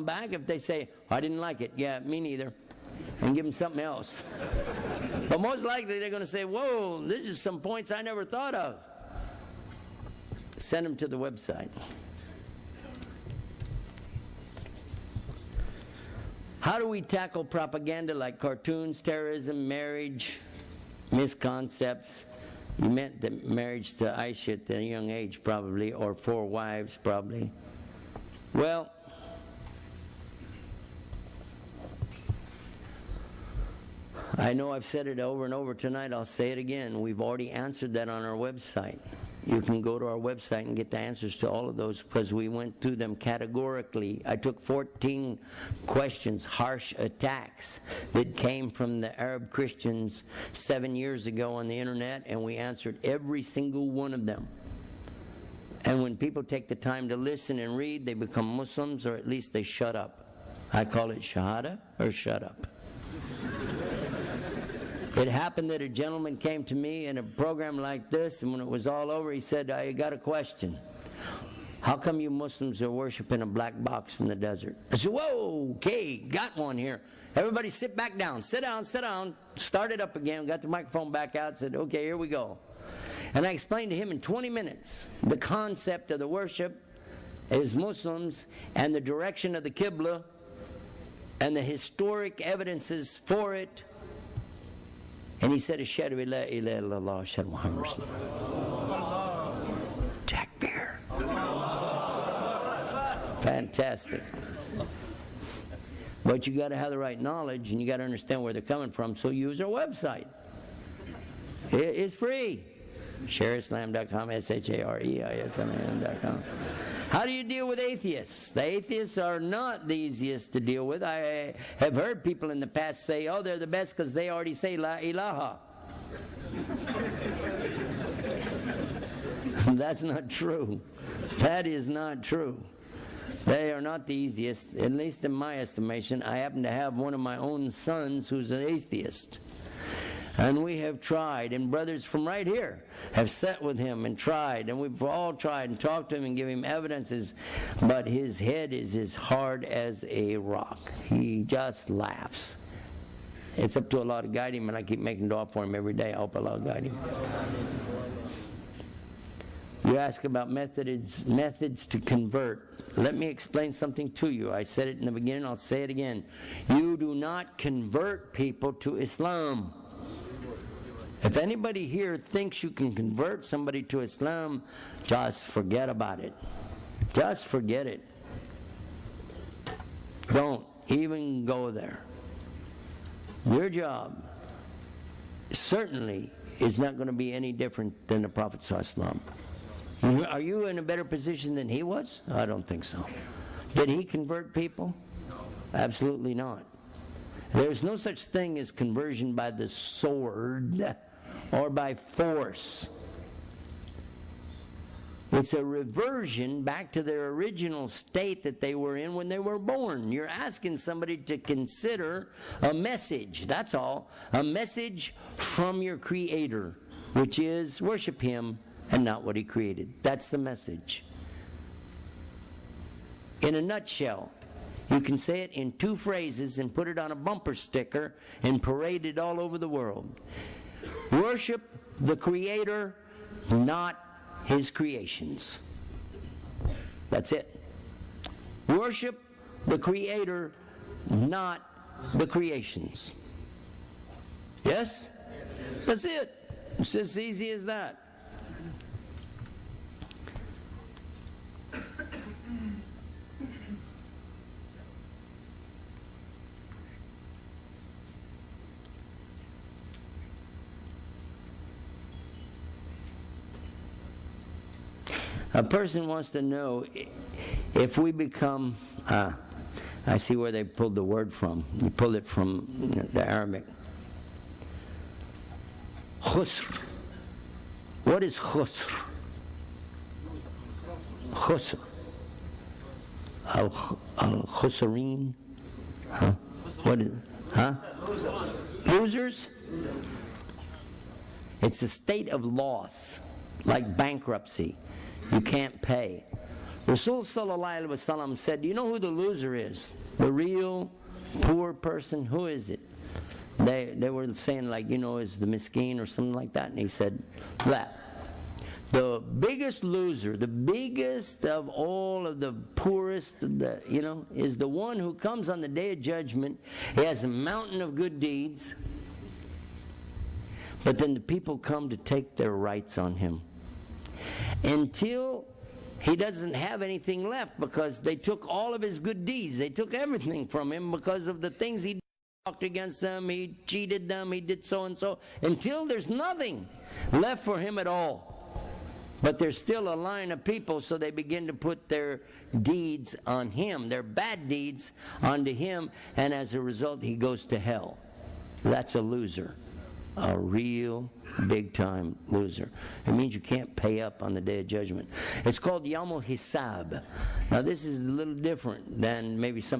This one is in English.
them back. If they say, I didn't like it, yeah, me neither, and give them something else. But most likely they're going to say, whoa, this is some points I never thought of. Send them to the website. How do we tackle propaganda like cartoons, terrorism, marriage, misconcepts? You meant that marriage to Aisha at a young age, probably, or 4 wives, probably. Well, I know I've said it over and over tonight. I'll say it again. We've already answered that on our website. You can go to our website and get the answers to all of those because we went through them categorically. I took 14 questions, harsh attacks that came from the Arab Christians 7 years ago on the internet, and we answered every single one of them. And when people take the time to listen and read, they become Muslims, or at least they shut up. I call it shahada or shut up. It happened that a gentleman came to me in a program like this, and when it was all over, he said, I got a question. How come you Muslims are worshiping a black box in the desert? I said, whoa, okay, got one here. Everybody sit back down. Sit down, sit down. Started up again, got the microphone back out, said, okay, here we go. And I explained to him in 20 minutes the concept of the worship as Muslims and the direction of the Qibla and the historic evidences for it. And he said, Ashhadu an la ilaha illallah, Ashhadu Muhammad Rasulullah. Takbir. Fantastic. But you got to have the right knowledge, and you got to understand where they're coming from, so use our website. It's free. ShareIslam.com, ShareIslam.com. How do you deal with atheists? The atheists are not the easiest to deal with. I have heard people in the past say, oh, they're the best because they already say La ilaha. That's not true. That is not true. They are not the easiest, at least in my estimation. I happen to have one of my own sons who's an atheist. And we have tried, and brothers from right here have sat with him and tried, and we've all tried and talked to him and give him evidences, but his head is as hard as a rock. He just laughs. It's up to Allah to guide him, and I keep making dua for him every day. I hope Allah will guide him. You ask about methods to convert. Let me explain something to you. I said it in the beginning, I'll say it again. You do not convert people to Islam. If anybody here thinks you can convert somebody to Islam, just forget about it. Just forget it. Don't even go there. Your job certainly is not going to be any different than the Prophet ﷺ. Are you in a better position than he was? I don't think so. Did he convert people? Absolutely not. There's no such thing as conversion by the sword or by force. It's a reversion back to their original state that they were in when they were born. You're asking somebody to consider a message, that's all. A message from your Creator, which is worship Him and not what He created. That's the message. In a nutshell, you can say it in 2 phrases and put it on a bumper sticker and parade it all over the world. Worship the Creator, not His creations. That's it. Worship the Creator, not the creations. Yes? That's it. It's as easy as that. A person wants to know if we become, I see where they pulled the word from. You pulled it from the Arabic. Khusr. What is khusr? Khusr. Al-khusreen? Huh? What is it? Huh? Losers? It's a state of loss, like bankruptcy. You can't pay. Rasul sallallahu alaihi wasallam said, do you know who the loser is? The real poor person? Who is it? They were saying, like, you know, is the miskeen or something like that. And he said that. The biggest loser, the biggest of all of the poorest, is the one who comes on the day of judgment. He has a mountain of good deeds, but then the people come to take their rights on him until he doesn't have anything left, because they took all of his good deeds. They took everything from him because of the things he talked against them, he cheated them, he did so and so, until there's nothing left for him at all. But there's still a line of people, so they begin to put their deeds on him, their bad deeds onto him, and as a result, he goes to hell. That's a loser, a real big-time loser. It means you can't pay up on the day of judgment. It's called Yawmul Hisab. Now, this is a little different than maybe some